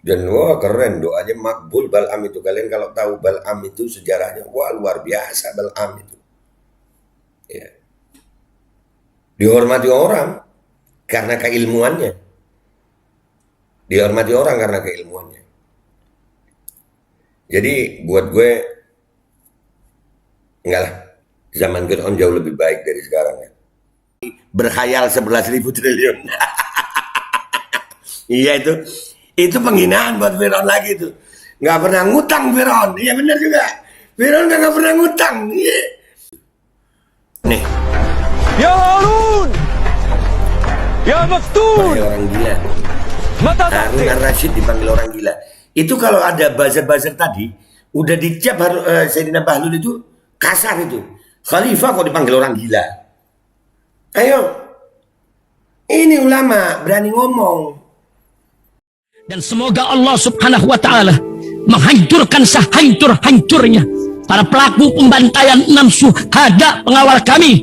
Dan wah keren doanya makbul Bal'am itu. Kalian kalau tahu Bal'am itu sejarahnya, wah luar biasa Bal'am itu. Ya. Dihormati orang karena keilmuannya. Dihormati orang karena keilmuannya. Jadi buat gue, enggak lah. Zaman Fir'aun jauh lebih baik dari sekarang ya. Berkhayal 11.000 triliun. Iya itu. Itu penghinaan buat Fir'aun lagi tuh. Nggak pernah ngutang Fir'aun. Iya benar juga. Fir'aun nggak pernah ngutang. Iya. Nih. Ya Harun, ya Maftun, Dipanggil orang gila. mata Harun takdir. Ar-Rasyid dipanggil orang gila. Itu kalau ada buzzer-buzzer tadi, udah dicap Sayyidina Bahlul itu kasar itu. Khalifah kok dipanggil orang gila. Ayo. Ini ulama berani ngomong. Dan semoga Allah subhanahu wa ta'ala menghancurkan sehancur-hancurnya para pelaku pembantaian 6 syuhada pengawal kami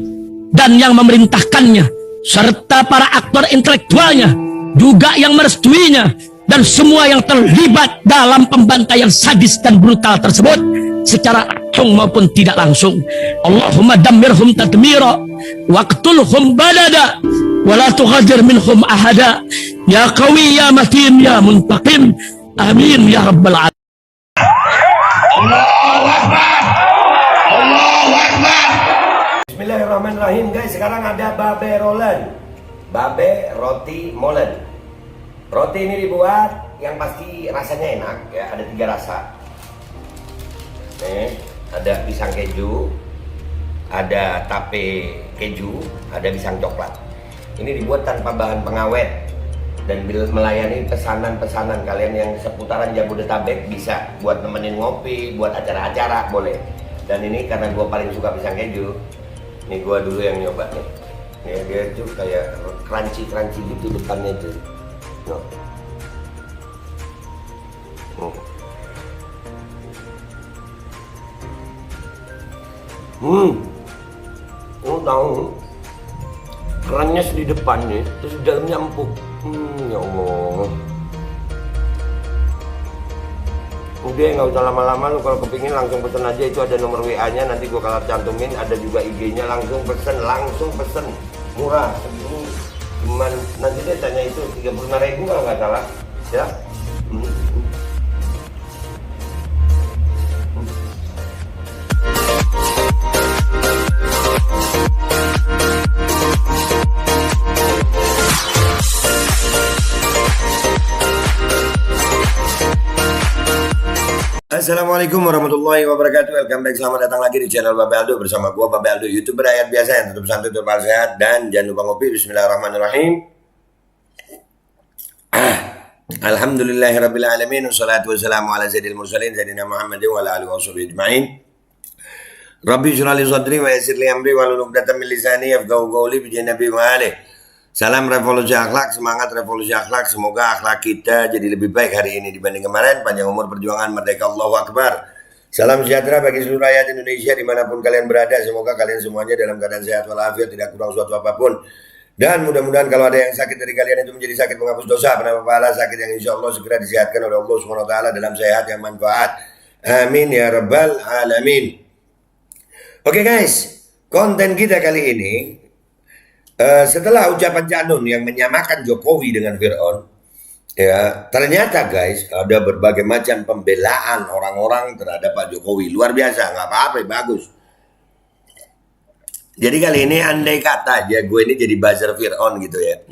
dan yang memerintahkannya, serta para aktor intelektualnya juga yang merestuinya, dan semua yang terlibat dalam pembantaian sadis dan brutal tersebut secara langsung maupun tidak langsung. Allahumma dammirhum tadmira waqtulhum balada wala tughadir minhum ahada ya qawi ya matin ya muntaqim amin ya rabbal alamin. Allahu Akbar. Allahu Akbar. Bismillahirrahmanirrahim guys. Sekarang ada babe rolen. Babe roti molen. Roti ini dibuat yang pasti rasanya enak ya, ada 3 rasa. Nih, ada pisang keju, ada tape keju, ada pisang coklat. Ini dibuat tanpa bahan pengawet dan melayani pesanan-pesanan kalian yang seputaran Jabodetabek, bisa buat nemenin ngopi, buat acara-acara boleh. Dan ini karena gue paling suka pisang keju, nih gue dulu yang nyoba nih. Ya, dia tuh kayak crunchy gitu depannya tuh. No. Lu tahu kerannya di depannya, terus di dalamnya empuk. Ya Allah. Udah nggak usah lama-lama, lu kalau kepingin langsung pesen aja, itu ada nomor WA-nya, nanti gua kalau cantumin, ada juga IG-nya, langsung pesen, murah. Cuman nanti dia tanya itu 35.000 kalau nggak salah, ya. Assalamualaikum warahmatullahi wabarakatuh. Welcome back, selamat datang lagi di channel Babe Aldo bersama gua Babe Aldo, YouTuber rakyat biasa yang tetap santai, tetap sehat, dan jangan lupa ngopi. Bismillahirrahmanirrahim. Alhamdulillahirabbil alamin, wassalatu wassalamu ala sayyidil mursalin sayyidina Muhammadin wa ala alihi washabihi ajmain. Rabbi shrah li sadri wa yassir li amri wahlul 'uqdatam min lisani yafqahu qawli bi Nabi wa alihi. Salam revolusi akhlak, semangat revolusi akhlak. Semoga akhlak kita jadi lebih baik hari ini dibanding kemarin. Panjang umur, perjuangan, merdeka, Allahu Akbar. Salam sejahtera bagi seluruh rakyat Indonesia dimanapun kalian berada. Semoga kalian semuanya dalam keadaan sehat walafiat, tidak kurang suatu apapun. Dan mudah-mudahan kalau ada yang sakit dari kalian itu menjadi sakit menghapus dosa, penambah pahala, sakit yang insya Allah segera disehatkan oleh Allah Subhanahu Wa Taala dalam sehat yang manfaat. Amin ya rabbal alamin. Oke guys, konten kita kali ini, setelah ucapan Cak Nun yang menyamakan Jokowi dengan Fir'aun, ya ternyata guys ada berbagai macam pembelaan orang-orang terhadap Pak Jokowi. Luar biasa, nggak apa-apa, bagus. Jadi kali ini andai kata aja gue ini jadi buzzer Fir'aun gitu ya.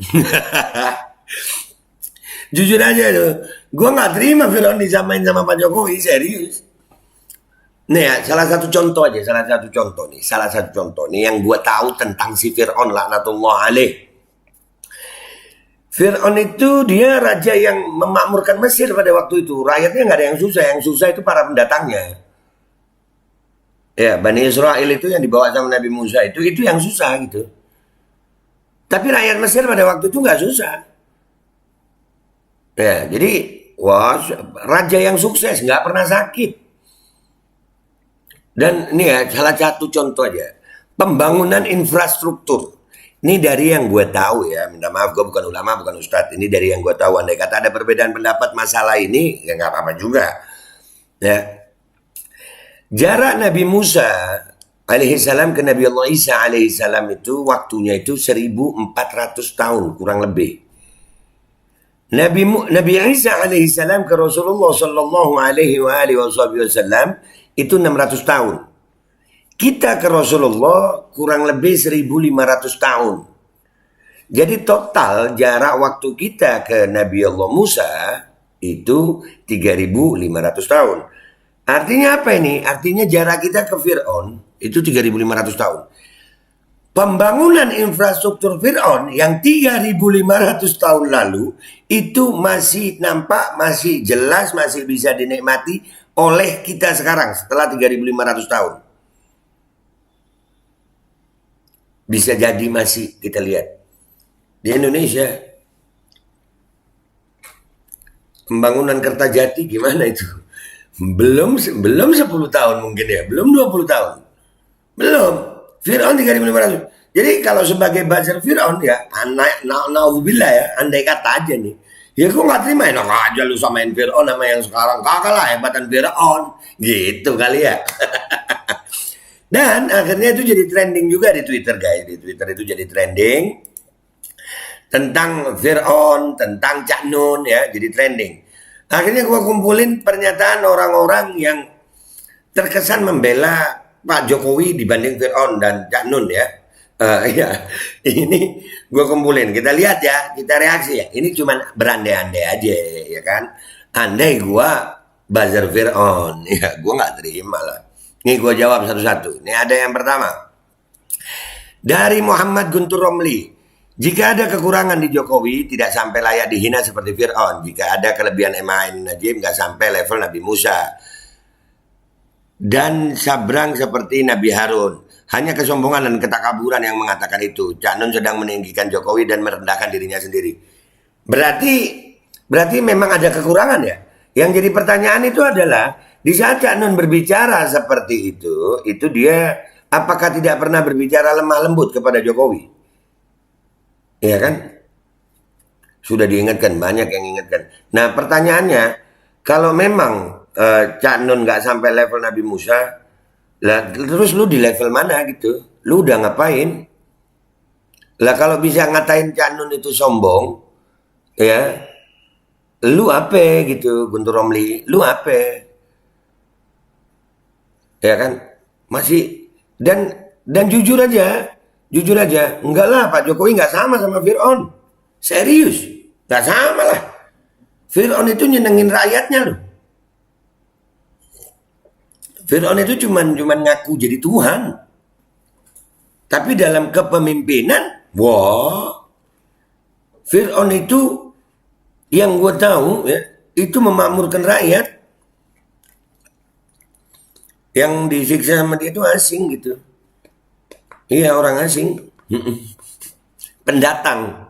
Jujur aja tuh, gue nggak terima Fir'aun disamain sama Pak Jokowi, serius. Nih ya, salah satu contoh nih yang gue tahu tentang si Fir'aun laknatullah alaih. Fir'aun itu dia raja yang memakmurkan Mesir pada waktu itu. Rakyatnya nggak ada yang susah itu para pendatangnya. Ya, Bani Israel itu yang dibawa sama Nabi Musa itu yang susah gitu. Tapi rakyat Mesir pada waktu itu nggak susah. Ya, jadi wah, raja yang sukses, nggak pernah sakit. Dan ini ya salah satu contoh aja, pembangunan infrastruktur. Ini dari yang gue tahu ya, minta maaf gue bukan ulama, bukan ustadz. Ini dari yang gue tahu. Andai kata ada perbedaan pendapat masalah ini, ya nggak apa-apa juga. Ya. Jarak Nabi Musa alaihissalam ke Nabi Allah Isa alaihissalam itu waktunya itu 1400 tahun kurang lebih. Nabi Isa alaihissalam ke Rasulullah sallallahu alaihi wasallam itu 600 tahun. Kita ke Rasulullah kurang lebih 1500 tahun. Jadi total jarak waktu kita ke Nabi Allah Musa itu 3500 tahun. Artinya apa ini? Artinya jarak kita ke Fir'aun itu 3500 tahun. Pembangunan infrastruktur Fir'aun yang 3500 tahun lalu itu masih nampak, masih jelas, masih bisa dinikmati oleh kita sekarang setelah 3500 tahun. Bisa jadi masih kita lihat. Di Indonesia pembangunan Kertajati gimana itu? Belum 10 tahun mungkin ya, belum 20 tahun. Belum. Fir'aun 3500. Jadi kalau sebagai buzzer Fir'aun ya, na'udzubillah ya, andai kata aja nih. Ya gue gak terima, enak aja lu samain Fir'aun sama yang sekarang. Kakak lah hebatan Fir'aun. Gitu kali ya. Dan akhirnya itu jadi trending juga di Twitter guys. Di Twitter itu jadi trending. Tentang Fir'aun, tentang Cak Nun ya, jadi trending. Akhirnya gue kumpulin pernyataan orang-orang yang terkesan membela Pak Jokowi dibanding Fir'aun dan Cak Nun ya. Ya, ini gue kumpulin. Kita lihat ya, kita reaksi ya. Ini cuma berandai-andai aja ya kan. Andai gue buzzer Fir'aun, ya gue nggak terima lah. Ini gue jawab satu-satu. Ini ada yang pertama. Dari Muhammad Guntur Romli. Jika ada kekurangan di Jokowi, tidak sampai layak dihina seperti Fir'aun. Jika ada kelebihan Ema'in Najib, nggak sampai level Nabi Musa. Dan sabrang seperti Nabi Harun. Hanya kesombongan dan ketakaburan yang mengatakan itu. Cak Nun sedang meninggikan Jokowi dan merendahkan dirinya sendiri. Berarti memang ada kekurangan ya. Yang jadi pertanyaan itu adalah, di saat Cak Nun berbicara seperti itu dia apakah tidak pernah berbicara lemah lembut kepada Jokowi? Iya kan? Sudah diingatkan, banyak yang ingatkan. Nah pertanyaannya, kalau memang Cak Nun nggak sampai level Nabi Musa, lah terus lu di level mana gitu? Lu udah ngapain? Lah kalau bisa ngatain Cak Nun itu sombong, ya, lu apa gitu, Guntur Romli? Lu apa? Ya kan? Masih dan jujur aja. Jujur aja, enggak lah Pak Jokowi nggak sama Fir'aun. Serius, nggak sama lah. Fir'aun itu nyenengin rakyatnya loh. Fir'aun itu cuman ngaku jadi Tuhan. Tapi dalam kepemimpinan, wah, Fir'aun itu yang gue tahu ya, itu memakmurkan rakyat. Yang disiksa sama dia itu asing gitu. Iya orang asing. Pendatang.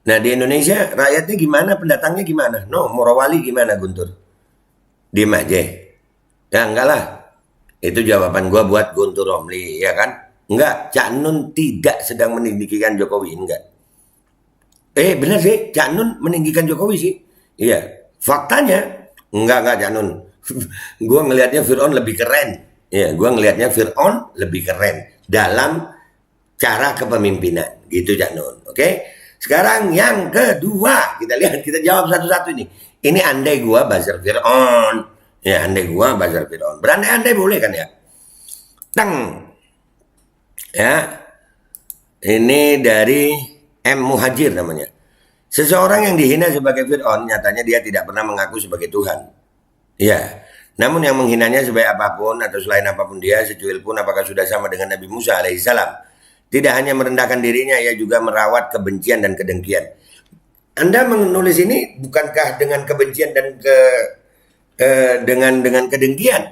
Nah di Indonesia rakyatnya gimana, pendatangnya gimana? No, Morowali gimana Guntur? Diem aja. Ya enggak lah. Itu jawaban gua buat Guntur Romli ya kan? Enggak, Cak Nun tidak sedang meninggikan Jokowi, enggak. Benar sih, Cak Nun meninggikan Jokowi sih. Iya, faktanya enggak Cak Nun. Gue ngelihatnya Fir'aun lebih keren. Ya, gue ngelihatnya Fir'aun lebih keren dalam cara kepemimpinan. Gitu Cak Nun. Oke. Sekarang yang kedua, kita lihat, kita jawab satu-satu ini. Ini andai gue buzzer Fir'aun. Ya, andai gue buzzer Fir'aun. Berandai-andai boleh kan ya? Teng. Ya. Ini dari M. Muhajir namanya. Seseorang yang dihina sebagai Fir'aun, nyatanya dia tidak pernah mengaku sebagai Tuhan. Ya, namun yang menghinanya sebaik apapun atau selain apapun dia, secuil pun apakah sudah sama dengan Nabi Musa alaihissalam. Tidak hanya merendahkan dirinya, ia juga merawat kebencian dan kedengkian. Anda menulis ini bukankah dengan kebencian dan dengan kedengkian?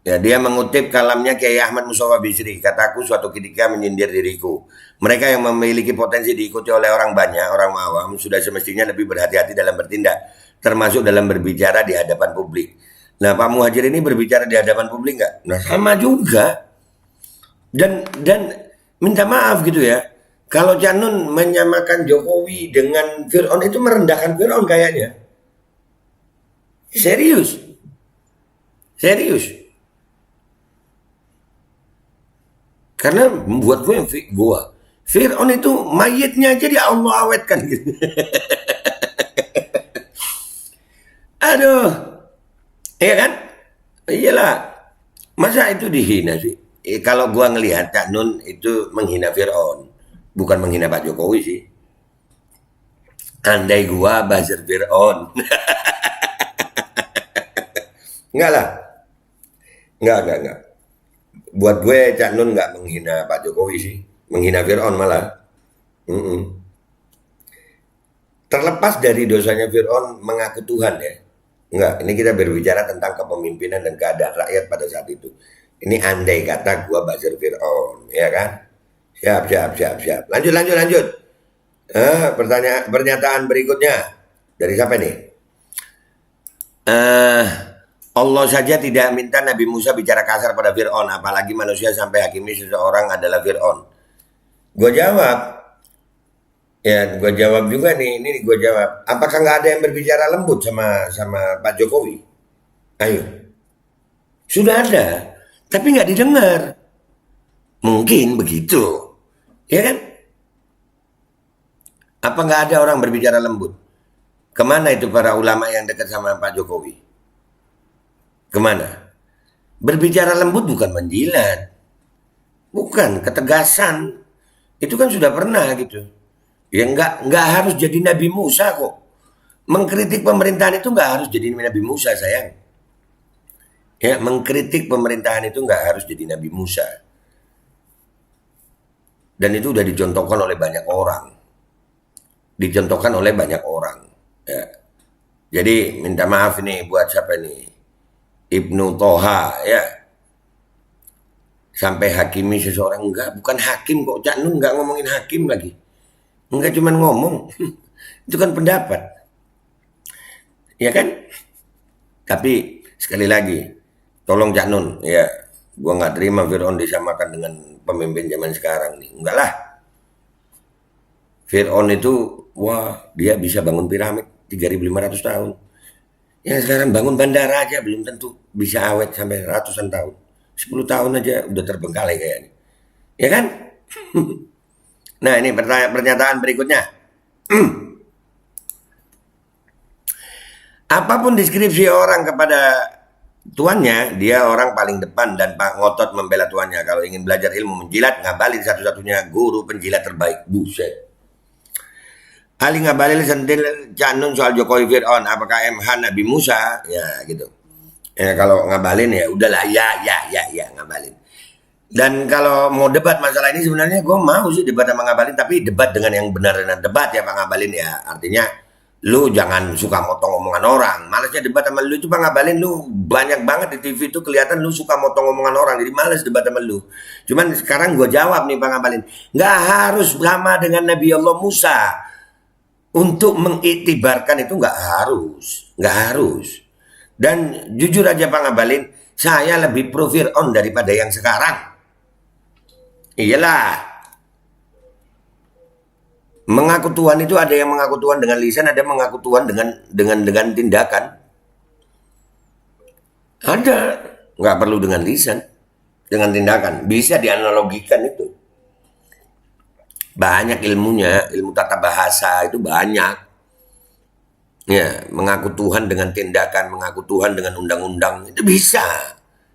Ya, dia mengutip kalamnya Kiai Ahmad Musawa Bisri, kataku suatu ketika menyindir diriku. Mereka yang memiliki potensi diikuti oleh orang banyak, orang awam, sudah semestinya lebih berhati-hati dalam bertindak, termasuk dalam berbicara di hadapan publik. Nah, Pak Muhajir ini berbicara di hadapan publik nggak? Nah, sama juga. Dan minta maaf gitu ya. Kalau Cak Nun menyamakan Jokowi dengan Fir'aun itu merendahkan Fir'aun kayaknya. Serius. Serius. Karena buat gue, Fir'aun itu mayitnya aja dia Allah awetkan gitu. Aduh. Iya kan? Iyalah. Masa itu dihina sih? Kalau gua ngelihat Cak Nun itu menghina Fir'aun. Bukan menghina Pak Jokowi sih. Andai gua buzzer Fir'aun. Enggak lah. Enggak. Buat gue Cak Nun enggak menghina Pak Jokowi sih. Menghina Fir'aun malah. Terlepas dari dosanya Fir'aun mengaku Tuhan ya. Enggak, ini kita berbicara tentang kepemimpinan dan keadaan rakyat pada saat itu. Ini andai kata gua buzzer Fir'aun, ya kan? Siap. Lanjut. Pernyataan berikutnya. Dari siapa nih? Allah saja tidak minta Nabi Musa bicara kasar pada Fir'aun, apalagi manusia sampai hakimi seseorang adalah Fir'aun. Gue jawab, gue jawab juga nih, ini gue jawab. Apakah nggak ada yang berbicara lembut sama Pak Jokowi? Ayo. Sudah ada, tapi nggak didengar. Mungkin begitu, ya kan? Apa nggak ada orang berbicara lembut? Kemana itu para ulama yang dekat sama Pak Jokowi? Kemana? Berbicara lembut bukan menjilat, bukan ketegasan. Itu kan sudah pernah gitu. Ya nggak harus jadi Nabi Musa kok. Mengkritik pemerintahan itu nggak harus jadi Nabi Musa sayang. Ya, mengkritik pemerintahan itu nggak harus jadi Nabi Musa. Dan itu udah dicontohkan oleh banyak orang. Ya. Jadi minta maaf nih buat siapa nih? Ibnu Toha ya. Sampai hakimi seseorang, bukan hakim kok. Cak Nun nggak ngomongin hakim lagi. Enggak cuma ngomong, itu kan pendapat. Ya kan? Tapi sekali lagi, tolong Cak Nun, ya, gua nggak terima Fir'aun disamakan dengan pemimpin zaman sekarang nih. Enggak lah. Fir'aun itu, dia bisa bangun piramid 3.500 tahun. Yang sekarang bangun bandara aja belum tentu bisa awet sampai ratusan tahun. 10 tahun aja udah terbengkalai kayaknya. Ya kan? Nah ini pernyataan berikutnya. Apapun deskripsi orang kepada tuannya, dia orang paling depan dan ngotot membela tuannya. Kalau ingin belajar ilmu menjilat, Ngabalin satu-satunya guru penjilat terbaik. Buset. Ali Ngabalin sentil Cak Nun soal Jokowi Fir'aun. Apakah MH Nabi Musa? Ya gitu. Ya kalau Ngabalin ya udahlah. Ya Ngabalin. Dan kalau mau debat masalah ini sebenarnya gue mau sih debat sama Ngabalin, tapi debat dengan yang benar-benar debat ya Pak Ngabalin ya. Artinya lu jangan suka motong omongan orang. Malasnya debat sama lu itu Pak Ngabalin, lu banyak banget di TV itu kelihatan lu suka motong omongan orang. Jadi males debat sama lu. Cuman sekarang gue jawab nih Pak Ngabalin. Nggak harus sama dengan Nabi Allah Musa. Untuk mengiktibarkan itu nggak harus. Dan jujur aja Pak Ngabalin, saya lebih pro Fir'aun daripada yang sekarang. Iyalah. Mengaku Tuhan itu ada yang mengaku Tuhan dengan lisan, ada yang mengaku Tuhan dengan tindakan. Ada, nggak perlu dengan lisan, dengan tindakan. Bisa dianalogikan itu. Banyak ilmunya, ilmu tata bahasa itu banyak. Ya, mengaku Tuhan dengan tindakan, mengaku Tuhan dengan undang-undang itu bisa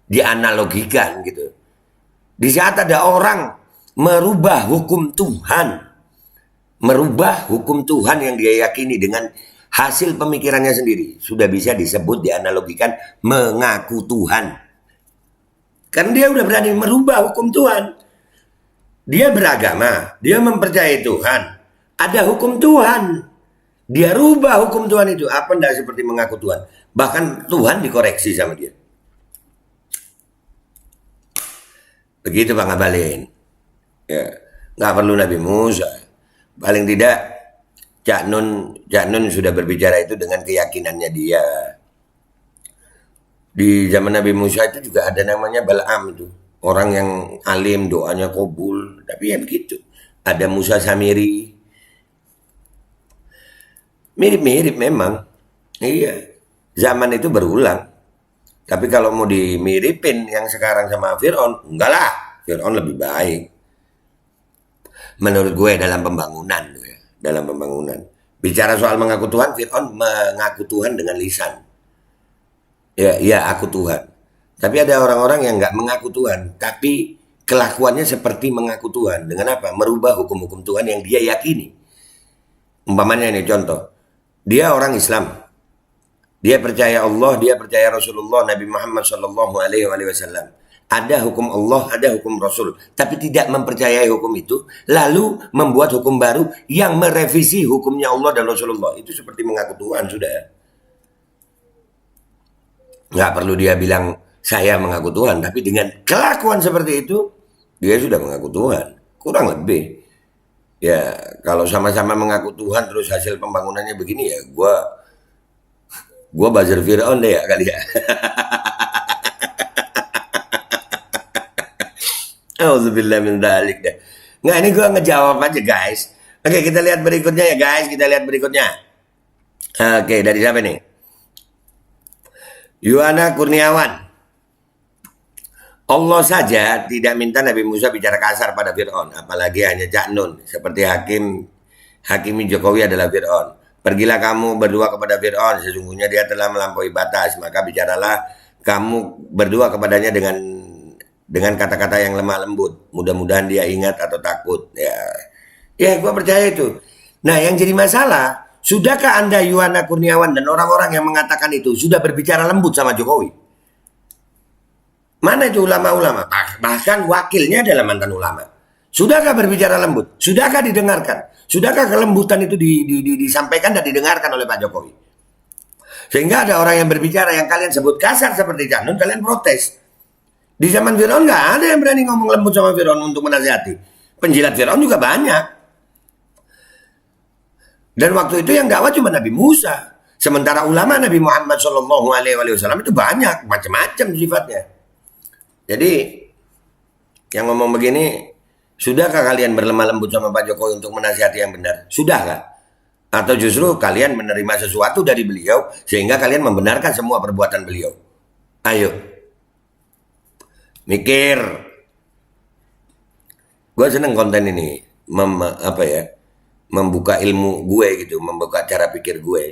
dianalogikan gitu. Di saat ada orang merubah hukum Tuhan yang dia yakini dengan hasil pemikirannya sendiri, sudah bisa disebut dianalogikan mengaku Tuhan. Karena dia udah berani merubah hukum Tuhan. Dia beragama, dia mempercayai Tuhan, ada hukum Tuhan. Dia rubah hukum Tuhan itu. Apa enggak seperti mengaku Tuhan? Bahkan Tuhan dikoreksi sama dia. Begitu Pak Ngabalin. Ya, nggak perlu Nabi Musa. Paling tidak Cak Nun sudah berbicara itu dengan keyakinannya dia. Di zaman Nabi Musa itu juga ada namanya Bal'am itu. Orang yang alim, doanya kabul. Tapi ya begitu. Ada Musa Samiri. Mirip-mirip memang. Iya. Zaman itu berulang. Tapi kalau mau dimiripin yang sekarang sama Fir'aun, enggak lah. Fir'aun lebih baik. Menurut gue dalam pembangunan. Dalam pembangunan. Bicara soal mengaku Tuhan, Fir'aun mengaku Tuhan dengan lisan. Ya, aku Tuhan. Tapi ada orang-orang yang nggak mengaku Tuhan, tapi kelakuannya seperti mengaku Tuhan. Dengan apa? Merubah hukum-hukum Tuhan yang dia yakini. Umpamanya ini contoh. Dia orang Islam. Dia percaya Allah, dia percaya Rasulullah Nabi Muhammad Shallallahu Alaihi Wasallam. Ada hukum Allah, ada hukum Rasul. Tapi tidak mempercayai hukum itu, lalu membuat hukum baru yang merevisi hukumnya Allah dan Rasulullah. Itu seperti mengaku Tuhan sudah. Nggak perlu dia bilang saya mengaku Tuhan, tapi dengan kelakuan seperti itu dia sudah mengaku Tuhan, kurang lebih. Ya kalau sama-sama mengaku Tuhan terus hasil pembangunannya begini ya, gua buzzer Fir'aun deh ya kali ya. Auzubillah min dzalik deh. Nggak, ini gua ngejawab aja guys. Oke, kita lihat berikutnya ya guys, kita lihat berikutnya. Oke, dari siapa nih? Yuwana Kurniawan. Allah saja tidak minta Nabi Musa bicara kasar pada Fir'aun, apalagi hanya Cak Nun, seperti Hakimi Jokowi adalah Fir'aun. Pergilah kamu berdua kepada Fir'aun, sesungguhnya dia telah melampaui batas, maka bicaralah kamu berdua kepadanya dengan kata-kata yang lemah lembut. Mudah-mudahan dia ingat atau takut. Ya, gua percaya itu. Nah, yang jadi masalah, sudahkah Anda Yuwana Kurniawan dan orang-orang yang mengatakan itu sudah berbicara lembut sama Jokowi? Mana itu ulama-ulama? Bahkan wakilnya adalah mantan ulama. Sudahkah berbicara lembut? Sudahkah didengarkan? Sudahkah kelembutan itu disampaikan dan didengarkan oleh Pak Jokowi? Sehingga ada orang yang berbicara yang kalian sebut kasar seperti Canun, kalian protes. Di zaman Fir'aun nggak ada yang berani ngomong lembut sama Fir'aun untuk menasihati. Penjilat Fir'aun juga banyak. Dan waktu itu yang dakwah cuma Nabi Musa. Sementara ulama Nabi Muhammad Shallallahu Alaihi Wasallam itu banyak, macam-macam sifatnya. Jadi yang ngomong begini, sudahkah kalian berlemah lembut sama Pak Jokowi untuk menasihati yang benar? Sudahkah? Atau justru kalian menerima sesuatu dari beliau sehingga kalian membenarkan semua perbuatan beliau? Ayo, mikir. Gue seneng konten ini, membuka ilmu gue gitu, membuka cara pikir gue.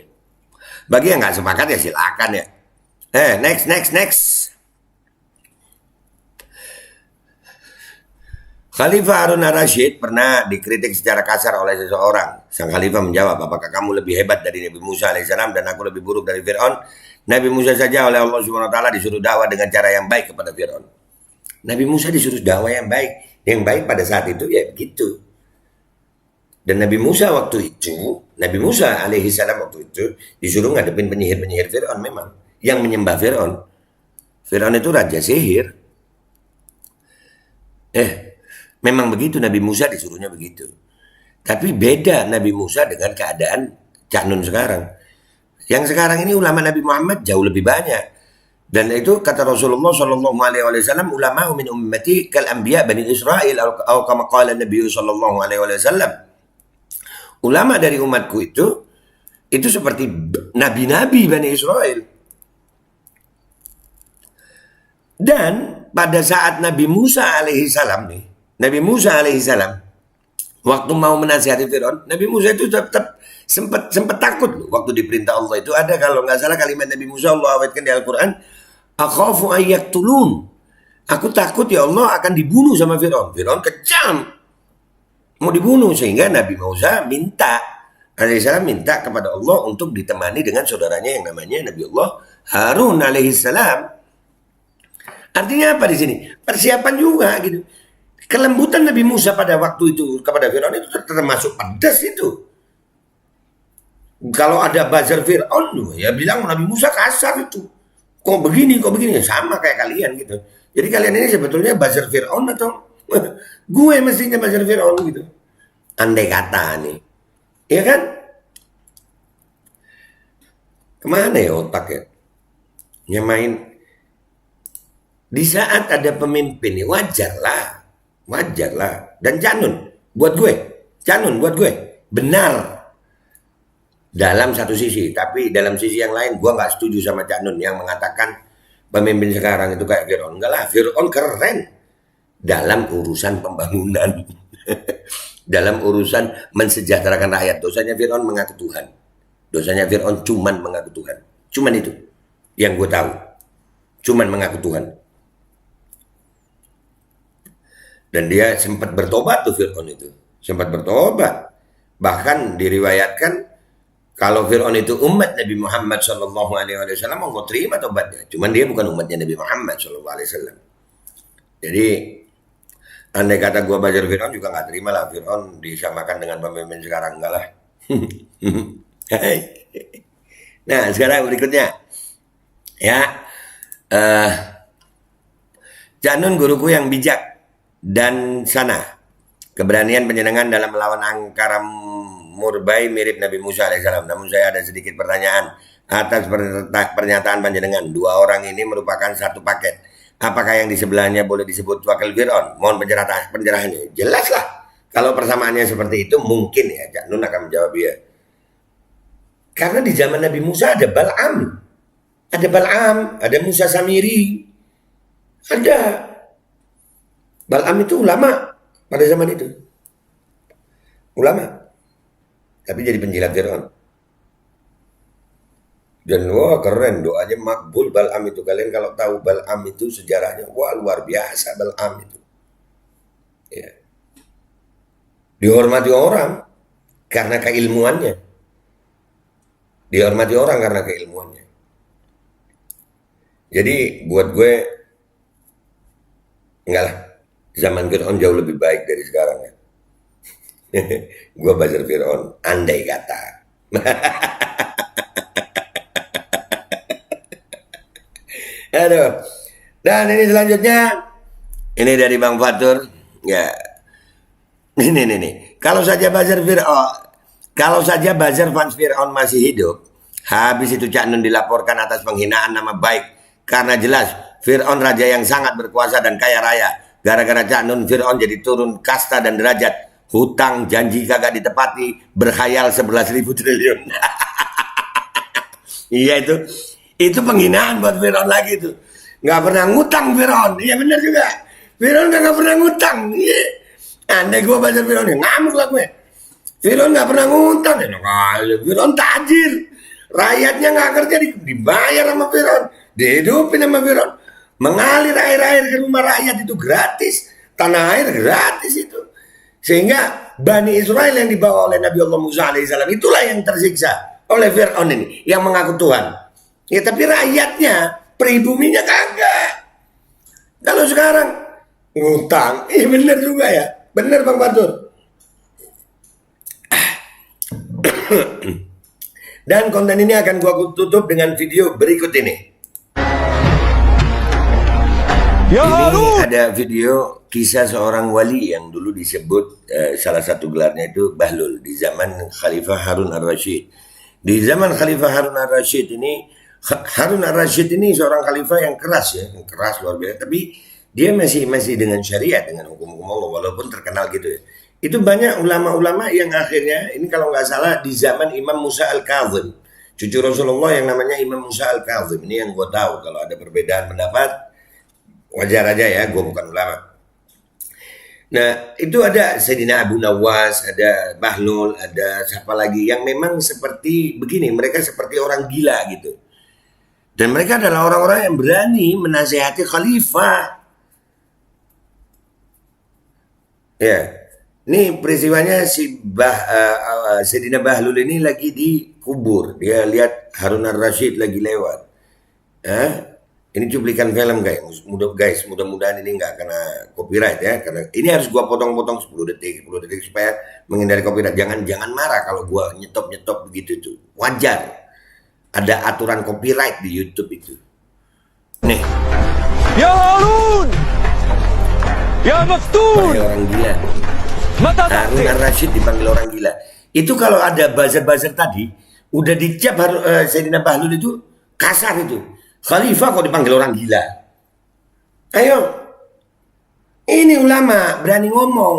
Bagi yang nggak sepakat ya silakan ya. Next. Khalifah Harun al-Rashid pernah dikritik secara kasar oleh seseorang. Sang Khalifah menjawab, apakah kamu lebih hebat dari Nabi Musa alaihissalam dan aku lebih buruk dari Fir'aun? Nabi Musa saja oleh Allah Subhanahu Wa Taala disuruh dakwah dengan cara yang baik kepada Fir'aun. Nabi Musa disuruh dakwah yang baik. Yang baik pada saat itu ya begitu. Dan Nabi Musa alaihissalam waktu itu disuruh ngadepin penyihir-penyihir Fir'aun memang. Yang menyembah Fir'aun. Fir'aun itu raja sihir. Memang begitu Nabi Musa disuruhnya begitu. Tapi beda Nabi Musa dengan keadaan Cak Nun sekarang. Yang sekarang ini ulama Nabi Muhammad jauh lebih banyak. Dan itu kata Rasulullah Shallallahu Alaihi Wasallam, ulama min ummati kal anbiya bani Israel atau kama qala Nabi Shallallahu Alaihi Wasallam. Ulama dari umatku itu seperti nabi-nabi Bani Israel. Dan pada saat Nabi Musa alaihissalam waktu mau menasihati Fir'aun, Nabi Musa itu tetap sempat takut loh. Waktu diperintah Allah itu ada, kalau nggak salah kalimat Nabi Musa Allah awetkan di Al-Quran, akhafu ayyaktulun. Aku takut ya Allah akan dibunuh sama Fir'aun. Fir'aun kejam, mau dibunuh, sehingga Nabi Musa alaihissalam minta kepada Allah untuk ditemani dengan saudaranya yang namanya Nabi Allah Harun alaihissalam. Artinya apa di sini? Persiapan juga gitu. Kelembutan Nabi Musa pada waktu itu kepada Fir'aun itu termasuk pedas itu. Kalau ada buzzer Fir'aun, ya bilang Nabi Musa kasar itu. Kok begini, sama kayak kalian gitu. Jadi kalian ini sebetulnya buzzer Fir'aun atau gue mestinya buzzer Fir'aun gitu. Andai kata nih. Iya kan? Kemana ya otak ya? Nyamain Di saat ada pemimpin, ya wajarlah. Wajarlah. Dan Canun buat gue benar dalam satu sisi, tapi dalam sisi yang lain gue nggak setuju sama Cak Nun yang mengatakan pemimpin sekarang itu kayak Fir'aun. Enggak lah, Fir'aun keren dalam urusan pembangunan. Dalam urusan mensejahterakan rakyat. Dosanya Fir'aun mengaku Tuhan. Dosanya Fir'aun cuman mengaku Tuhan. Cuman itu yang gue tahu. Cuman mengaku Tuhan. Dan dia sempat bertobat tuh Fir'aun itu. Sempat bertobat. Bahkan diriwayatkan kalau Fir'aun itu umat Nabi Muhammad SAW mau terima tobatnya. Cuman dia bukan umatnya Nabi Muhammad SAW. Jadi andai kata gua belajar Fir'aun juga nggak terima lah. Fir'aun disamakan dengan pemimpin sekarang. Enggak lah. Nah sekarang berikutnya. Ya. Canun guruku yang bijak dan sana. Keberanian penjenengan dalam melawan angkara murbai mirip Nabi Musa alaihissalam. Namun saya ada sedikit pertanyaan atas pernyataan panjenengan. Dua orang ini merupakan satu paket. Apakah yang di sebelahnya boleh disebut wakil Fir'aun? Mohon pencerahannya. Jelas lah. Kalau persamaannya seperti itu mungkin ya. Cak Nun akan menjawab ya. Karena di zaman Nabi Musa ada Bal'am. Ada Bal'am. Ada Musa Samiri. Ada. Bal'am itu ulama pada zaman itu. Ulama. Tapi jadi penjilat Fir'aun. Dan wah keren doanya makbul Bal'am itu. Kalian kalau tahu Bal'am itu sejarahnya, wah luar biasa Bal'am itu. Ya. Dihormati orang karena keilmuannya. Dihormati orang karena keilmuannya. Jadi buat gue, enggak lah, zaman Fir'aun jauh lebih baik dari sekarang ya. Gue belajar Fir'aun, andai kata. Aduh. Dan ini selanjutnya, ini dari Bang Fatur. Ya, ini. Kalau saja buzzer fans Fir'aun masih hidup, habis itu Cak Nun dilaporkan atas penghinaan nama baik. Karena jelas Fir'aun raja yang sangat berkuasa dan kaya raya. Gara-gara Cak Nun, Fir'aun jadi turun kasta dan derajat. Hutang, janji kagak ditepati, berkhayal 11.000 triliun. Iya itu. Itu penghinaan buat Fir'aun lagi tuh. Nggak pernah ngutang Fir'aun. Iya benar juga. Fir'aun nggak pernah ngutang. Iya. Andai gue baca Fir'aun ya ngamuk lah gue. Fir'aun nggak pernah ngutang. Fir'aun tajir. Rakyatnya nggak kerja dibayar sama Fir'aun. Dihidupin sama Fir'aun. Mengalir air-air ke rumah rakyat itu gratis. Tanah air gratis itu. Sehingga Bani Israel yang dibawa oleh Nabi Allah Musa alaihissalam itulah yang tersiksa oleh Fir'aun ini. Yang mengaku Tuhan. Ya tapi rakyatnya, pribuminya kagak. Kalau sekarang ngutang, bener juga ya. Bener Bang Batur. Dan konten ini akan gua tutup dengan video berikut ini. Ya Ini Harun. ada video kisah seorang wali yang dulu disebut salah satu gelarnya itu Bahlul di zaman Khalifah Harun ar-Rasyid. Di zaman Khalifah Harun ar-Rasyid ini, Harun ar-Rasyid ini seorang khalifah yang keras ya, yang keras luar biasa. Tapi dia masih dengan syariat, dengan hukum-hukum Allah, walaupun terkenal gitu ya. Itu banyak ulama-ulama yang akhirnya, ini kalau nggak salah di zaman Imam Musa al-Kazim, cucu Rasulullah yang namanya Imam Musa al-Kazim. Ini yang gue tahu. Kalau ada perbedaan pendapat, wajar aja ya, gue bukan ulama. Nah itu ada Sayyidina Abu Nawas, ada Bahlul, ada siapa lagi yang memang seperti begini, mereka seperti orang gila gitu. Dan mereka adalah orang-orang yang berani menasihati khalifah. Ya, ini peristiwanya Sayyidina Bahlul ini lagi dikubur. Dia lihat Harun ar-Rasyid lagi lewat. Ini cuplikan film guys. Mudah-mudahan ini nggak kena copyright ya. Karena ini harus gua potong-potong 10 detik supaya menghindari copyright. Jangan marah kalau gua nyetop begitu tuh. Wajar. Ada aturan copyright di YouTube itu. Nih. Ya Harun. Ya Maftun. Dipanggil orang gila. Mata Harun takdir. ar-Rasyid dipanggil orang gila. Itu kalau ada buzzer-buzzer tadi, udah dicap Sayyidina Bahlul itu kasar itu. Khalifah kok dipanggil orang gila. Ayo. Ini ulama berani ngomong.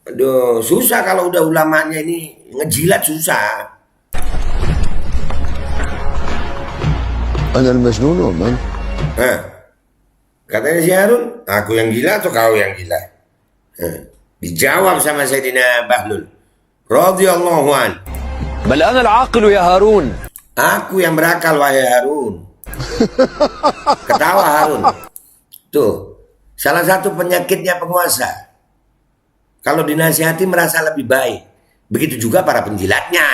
Aduh, susah kalau udah ulamanya ini ngejilat susah. أنا المجنون ومن؟ Nah, katanya si Harun, aku yang gila atau kau yang gila? Dijawab sama Sayyidina Bahlul radhiyallahu an. بل أنا العاقل يا هارون. Aku yang berakal wahai Harun. Ketawa Harun. Tuh, salah satu penyakitnya penguasa. Kalau dinasihati merasa lebih baik. Begitu juga para penjilatnya.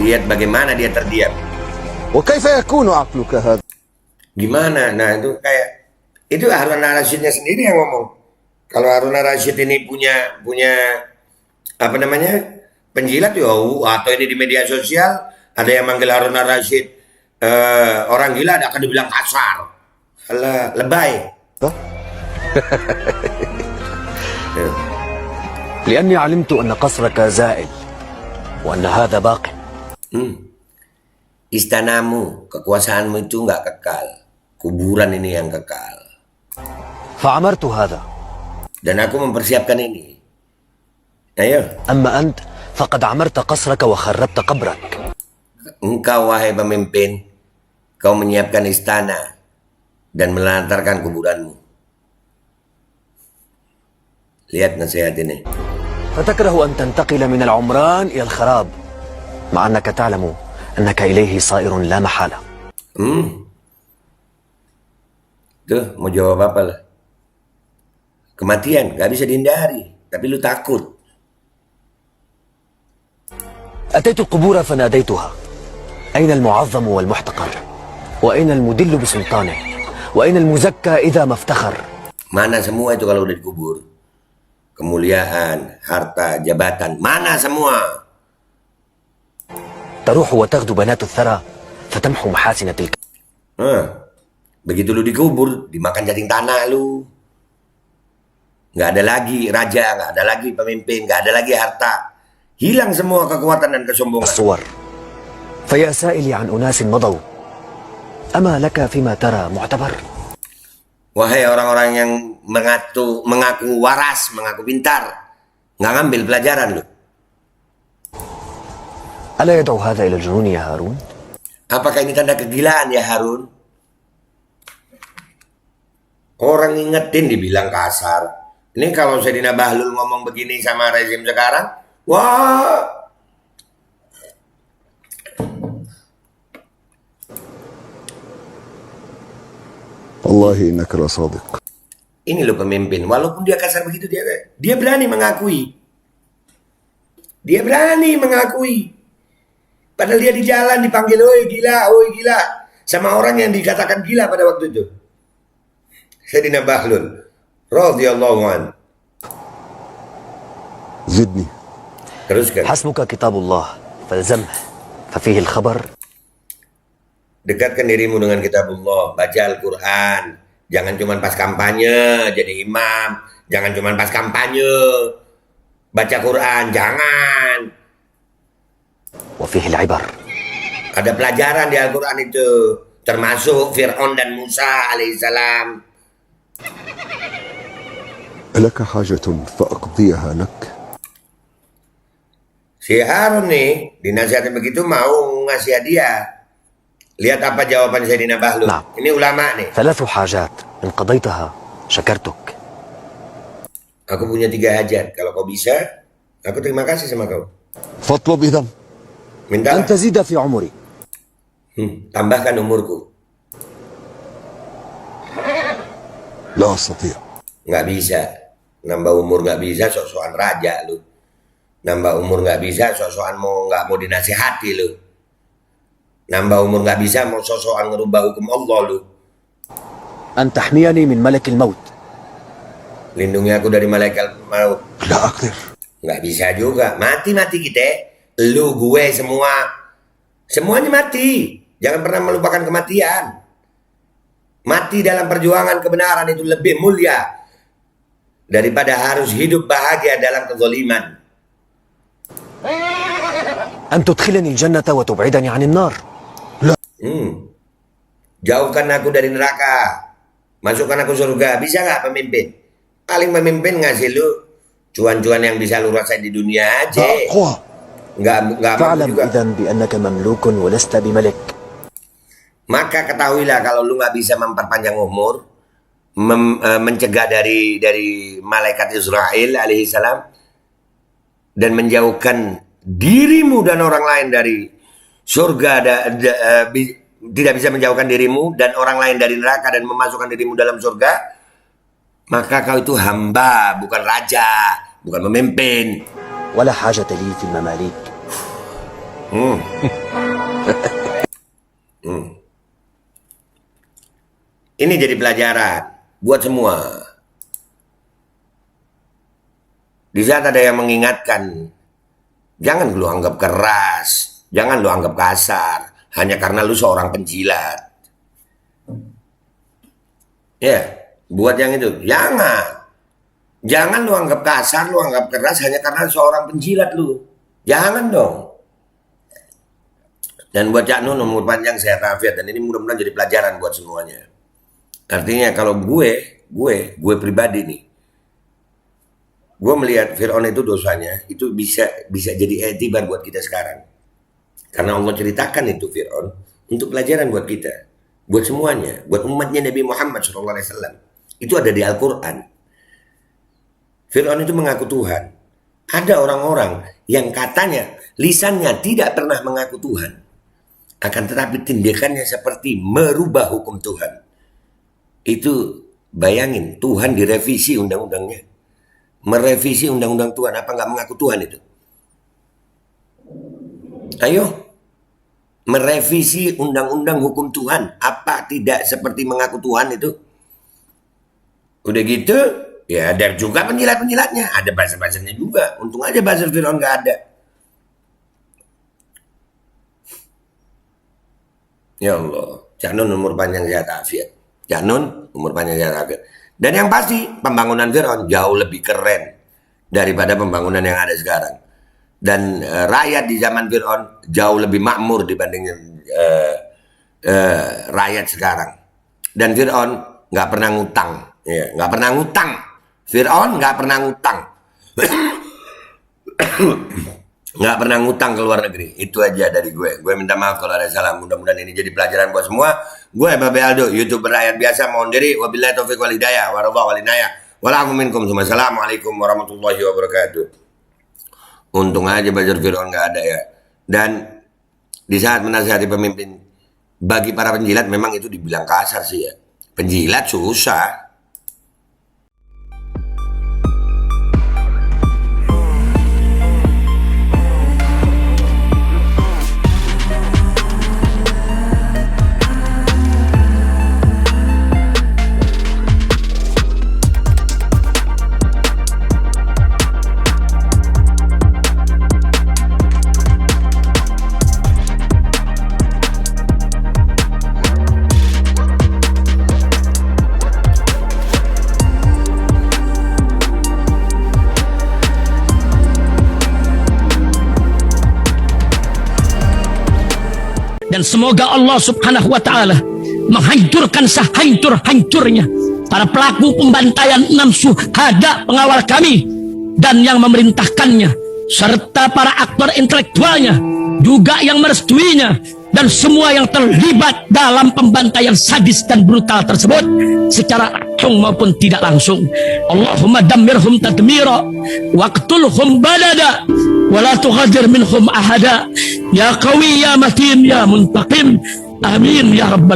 Lihat bagaimana dia terdiam. وكيف يكون عقلك هذا؟ Gimana? Nah itu kayak itu Harun Ar-Rasyidnya sendiri yang ngomong. Kalau Harun Ar-Rasyid ini punya apa namanya penjilat ya, atau ini di media sosial ada yang manggil Harun Ar-Rasyid orang gila, ada akan dibilang kasar, alah, lebay. لأني علمت أن قصرك زائل وأن هذا باق. Istanamu, kekuasaanmu itu nggak kekal. Kuburan ini yang kekal. فعمرت هذا. Dan aku mempersiapkan ini. Ayo. أما أنت فقد عمرت قصرك وخربت قبرك. Engkau wahai pemimpin, kau menyiapkan istana dan melantarkan kuburanmu. Lihat nasihat ini. فتكره أن تنتقل من العمران إلى الخراب مع أنك تعلم أنك إليه صائر لا محالة. Tuh, mau jawab apa lah? Kematian, gak bisa dihindari. Tapi lu takut. أتيت القبور فناديتها: أين المعظم والمحتقر؟ وأين المدل بسلطانه؟ وأين المزكى إذا ما افتخر؟ Mana semua itu kalau udah dikubur? Kemuliaan, harta, jabatan, mana semua? تروح وتغدو بنات الثرى فتمحو محاسن تلك. Begitu lu dikubur, dimakan jaring tanah lu. Nggak ada lagi raja, nggak ada lagi pemimpin, nggak ada lagi harta. Hilang semua kekuatan dan kesombongan. الصور. فيا سائلي عن أناس مضوا أما لك فيما ترى معتبر؟ Wahai orang-orang yang mengaku waras, mengaku pintar, nggak ngambil pelajaran lu. ألا يدعو هذا إلى الجنون يا هارون؟ Apakah ini tanda kegilaan ya Harun? Orang ngingetin dibilang kasar. Ini kalau Sayyidina Bahlul ngomong begini sama rezim sekarang, wah. والله إنك لصادق. Ini loh pemimpin, walaupun dia kasar begitu, dia berani mengakui. Dia berani mengakui. Padahal dia di jalan dipanggil, oi gila, sama orang yang dikatakan gila pada waktu itu. Sayyidina Bahlul radhiyallahu an. زدني. Teruskan. حسبك كتاب الله فالزمه ففيه الخبر. Dekatkan dirimu dengan kitabullah, baca Al-Quran. Jangan cuma pas kampanye jadi imam, jangan cuma pas kampanye baca Quran, jangan. وفيه العبر. Ada pelajaran di Al-Quran itu, termasuk Fir'aun dan Musa alaihissalam. ألك حاجة فأقضيها لك؟ Si Harun nih, dinasihatin begitu mau ngasih hadiah. Lihat apa jawaban Sayyidina Bahlul. Nah. Ini ulama nih. 3 حاجات إن قضيتها شكرتك. Aku punya 3 hajat. Kalau kau bisa, aku terima kasih sama kau. فاطلب إذن. Minta. أن تزيد في عمري. Tambahkan umurku. لا أستطيع. Nggak bisa. Nambah umur nggak bisa, sok-sokan raja lu. Nambah umur nggak bisa, sok-sokan nggak mau dinasihati lu. Nambah umur nggak bisa, mau sok-sokan ngerubah hukum Allah lu. أن تحميني من ملك الموت. Lindungi aku dari malaikat maut. لا أقدر. Nggak bisa juga. Mati-mati kita. Lu, gue, semua. Semuanya mati. Jangan pernah melupakan kematian. Mati dalam perjuangan kebenaran itu lebih mulia daripada harus hidup bahagia dalam kezaliman. أن تدخلني الجنة وتبعدني عن النار. Jauhkan aku dari neraka, masukkan aku surga. Bisa nggak pemimpin? Paling pemimpin ngasih lu cuan-cuan yang bisa lu rasain di dunia aja. أقوى. Nggak mampu فاعلم juga. إذن بأنك مملوك ولست بملك. Maka ketahuilah kalau lu nggak bisa memperpanjang umur, mencegah dari malaikat Israel alaihissalam, dan menjauhkan dirimu dan orang lain dari surga, tidak bisa menjauhkan dirimu dan orang lain dari neraka dan memasukkan dirimu dalam surga, maka kau itu hamba, bukan raja, bukan pemimpin. ولا حاجة لي في المماليك. Ini jadi pelajaran buat semua. Di saat ada yang mengingatkan, jangan lu anggap keras, jangan lu anggap kasar, hanya karena lu seorang penjilat. Ya, buat yang itu, jangan. Jangan lu anggap kasar, lu anggap keras hanya karena seorang penjilat lu. Jangan dong. Dan buat Cak Nun, umur panjang, sehat afiat, dan ini mudah-mudahan jadi pelajaran buat semuanya. Artinya kalau gue pribadi nih, gue melihat Fir'aun itu dosanya itu bisa jadi etibar buat kita sekarang. Karena Allah ceritakan itu Fir'aun untuk pelajaran buat kita, buat semuanya, buat umatnya Nabi Muhammad SAW. Itu ada di Al-Quran. Fir'aun itu mengaku Tuhan. Ada orang-orang yang katanya lisannya tidak pernah mengaku Tuhan, akan tetapi tindakannya seperti merubah hukum Tuhan. Itu bayangin, Tuhan direvisi undang-undangnya, merevisi undang-undang Tuhan. Apa nggak mengaku Tuhan itu? Ayo, merevisi undang-undang hukum Tuhan, apa tidak seperti mengaku Tuhan itu? Udah gitu, ya ada juga penjilat-penjilatnya, ada buzzer-buzzernya juga. Untung aja buzzer Fir'aun nggak ada. Ya Allah, Cak Nun umur panjang sehat afiat. Cak Nun umur panjang sehat afiat. Dan yang pasti pembangunan Fir'aun jauh lebih keren daripada pembangunan yang ada sekarang. Dan rakyat di zaman Fir'aun jauh lebih makmur dibanding rakyat sekarang. Dan Fir'aun nggak pernah ngutang, ya, nggak pernah ngutang. Fir'aun nggak pernah ngutang, nggak pernah ngutang ke luar negeri. Itu aja dari gue. Gue minta maaf kalau ada salah. Mudah-mudahan ini jadi pelajaran buat semua. Gue Babe Aldo, YouTuber rakyat biasa, mohon diri. Wabillahi taufiq wal hidayah, waradha wal inayah. Walafu minkum. Assalamualaikum warahmatullahi wabarakatuh. Untung aja buzzer Fir'aun nggak ada ya. Dan di saat menasihati pemimpin, bagi para penjilat memang itu dibilang kasar sih ya. Penjilat susah. Dan semoga Allah subhanahu wa ta'ala menghancurkan sehancur-hancurnya para pelaku pembantaian 6 syuhada pengawal kami dan yang memerintahkannya, serta para aktor intelektualnya juga yang merestuinya, dan semua yang terlibat dalam pembantaian sadis dan brutal tersebut secara langsung maupun tidak langsung. Allahumma dammirhum tadmira waqtulhum balada wala tughadir minhum ahada ya qawi ya matin ya muntaqim. Amin ya rabbal